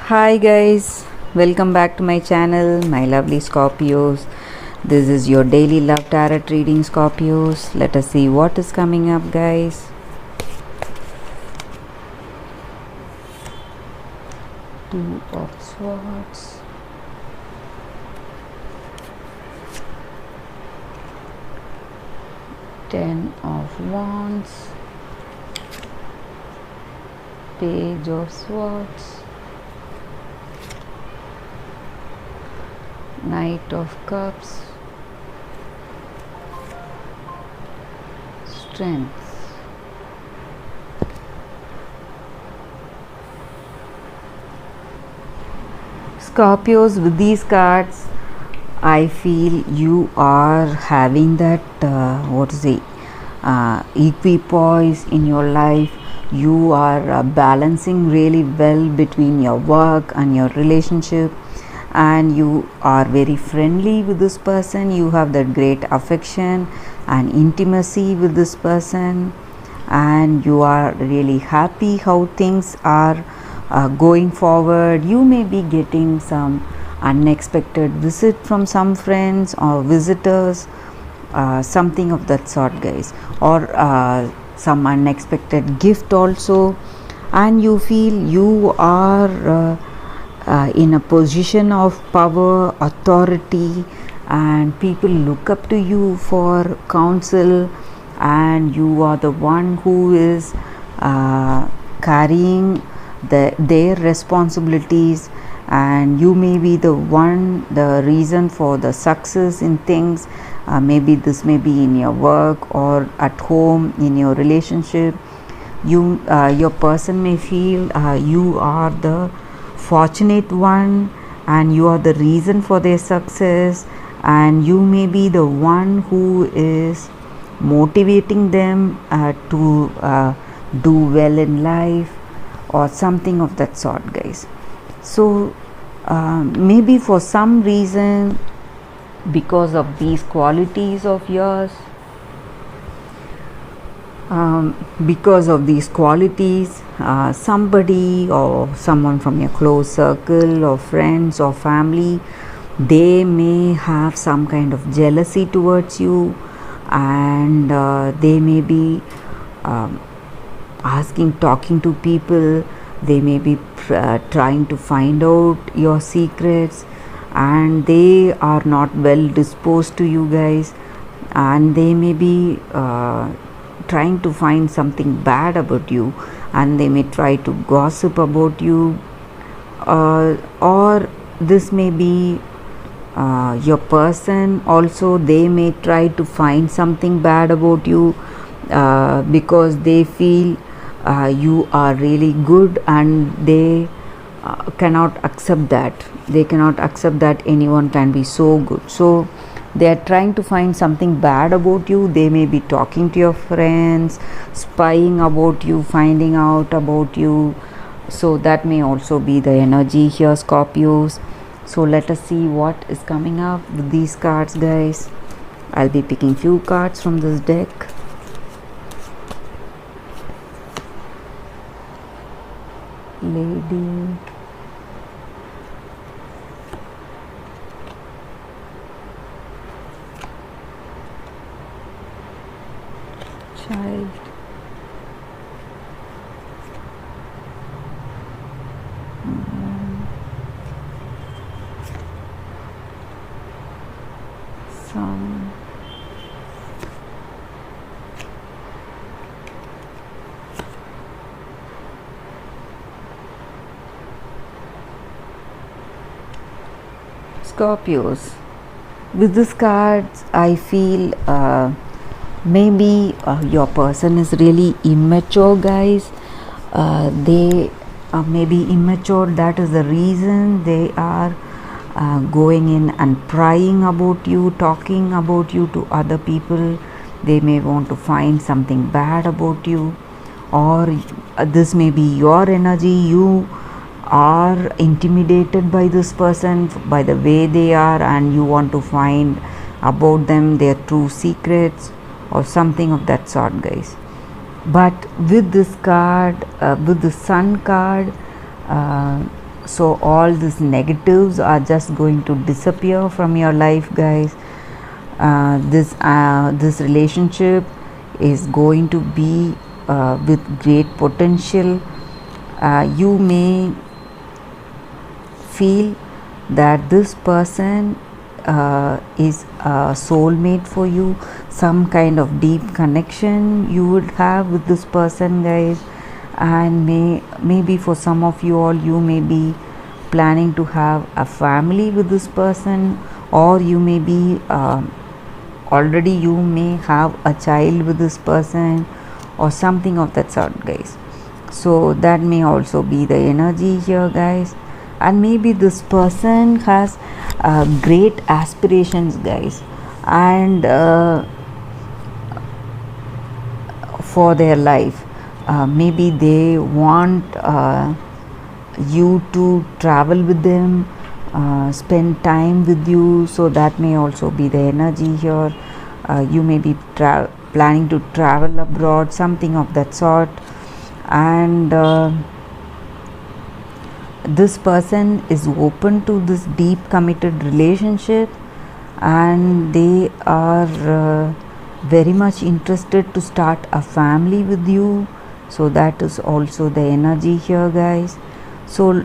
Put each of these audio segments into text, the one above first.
Hi guys, welcome back to my channel, my lovely Scorpios. This is your daily love tarot reading, Scorpios. Let us see what is coming up, guys. Two of Swords, Ten of Wands, Page of Swords, Knight of Cups, Strength. Scorpios, with these cards, I feel you are having that equipoise in your life. You are balancing really well between your work and your relationship, and you are very friendly with this person. You have that great affection and intimacy with this person, and you are really happy how things are going forward. You may be getting some unexpected visit from some friends or visitors, something of that sort, guys, or some unexpected gift also, and you feel you are in a position of power, authority, and people look up to you for counsel, and you are the one who is carrying their responsibilities, and you may be the reason for the success in things. Maybe this may be in your work or at home in your relationship. Your person may feel you are the fortunate one, and you are the reason for their success, and you may be the one who is motivating them to do well in life or something of that sort, guys. So maybe for some reason, because of these qualities of yours, somebody or someone from your close circle or friends or family, they may have some kind of jealousy towards you, and they may be talking to people. They may be trying to find out your secrets, and they are not well disposed to you guys, and they may be trying to find something bad about you, and they may try to gossip about you, or this may be your person also. They may try to find something bad about you because they feel you are really good, and they cannot accept that anyone can be so good. So they are trying to find something bad about you. They may be talking to your friends, spying about you, finding out about you. So that may also be the energy here, Scorpios. So let us see what is coming up with these cards, guys. I'll be picking few cards from this deck. Lady, Child, Sun, Scorpios. With these cards, I feel maybe your person is really immature, guys. They may be immature. That is the reason they are going in and prying about you, talking about you to other people. They may want to find something bad about you, or this may be your energy. You are intimidated by this person, by the way they are, and you want to find about them their true secrets or something of that sort, guys. But with this card, with the Sun card, So all these negatives are just going to disappear from your life, guys. This relationship is going to be with great potential. You may feel that this person is a soulmate for you, some kind of deep connection you would have with this person, guys. And maybe for some of you all, you may be planning to have a family with this person, or you may be already you may have a child with this person or something of that sort, guys. So that may also be the energy here, guys. And maybe this person has great aspirations, guys, and for their life. Maybe they want you to travel with them, spend time with you. So that may also be the energy here. You may be planning to travel abroad, something of that sort. And this person is open to this deep committed relationship, and they are very much interested to start a family with you. So that is also the energy here, guys. So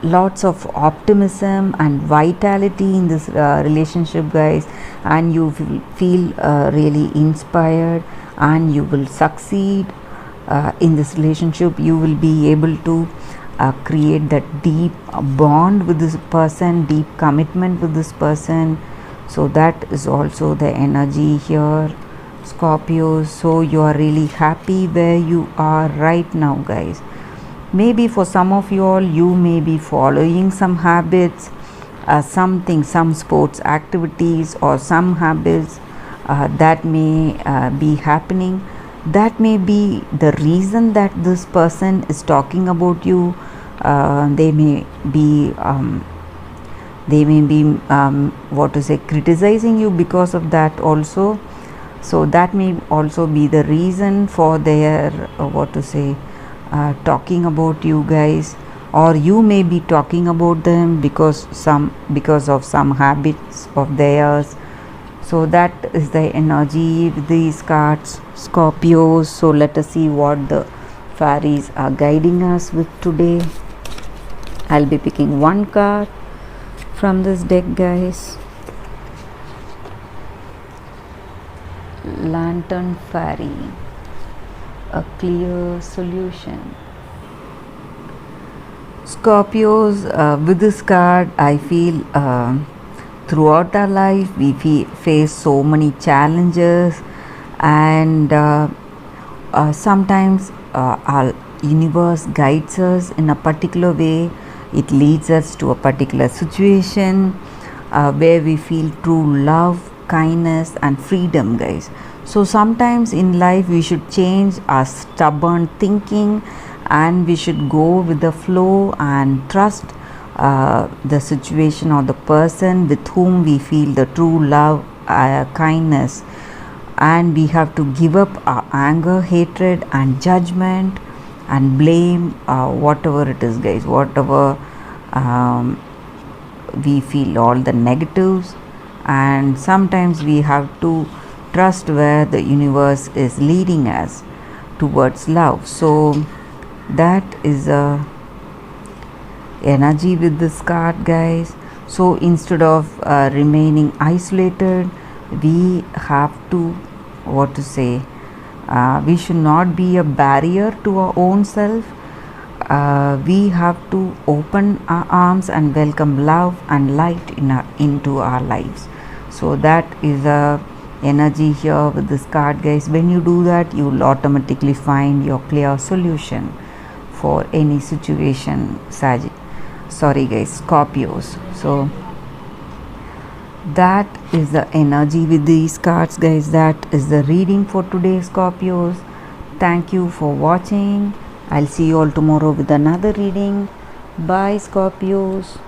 lots of optimism and vitality in this relationship, guys, and you will feel really inspired, and you will succeed in this relationship. You will be able to create that deep bond with this person, deep commitment with this person. So that is also the energy here, Scorpios. So you are really happy where you are right now, guys. Maybe for some of you all, you may be following some habits, some sports activities, or some habits that may be happening. That may be the reason that this person is talking about you. They may be criticizing you because of that also. So that may also be the reason for their talking about you, guys. Or you may be talking about them because of some habits of theirs. So that is the energy with these cards, Scorpios. So let us see what the fairies are guiding us with today. I'll be picking one card from this deck, guys. Lantern Fairy, a clear solution. Scorpios, with this card, I feel throughout our life we face so many challenges, and sometimes our universe guides us in a particular way. It leads us to a particular situation where we feel true love, kindness, and freedom, guys. So sometimes in life we should change our stubborn thinking, and we should go with the flow and trust the situation or the person with whom we feel the true love, kindness. And we have to give up our anger, hatred, and judgment, and blame, whatever it is, guys, whatever we feel, all the negatives. And sometimes we have to trust where the universe is leading us towards love. So that is a energy with this card, guys. So instead of remaining isolated, we have to we should not be a barrier to our own self. We have to open our arms and welcome love and light into our lives. So that is a energy here with this card, guys. When you do that, you will automatically find your clear solution for any situation, Scorpios. So that is the energy with these cards, guys. That is the reading for today, Scorpios. Thank you for watching. I'll see you all tomorrow with another reading. Bye, Scorpios.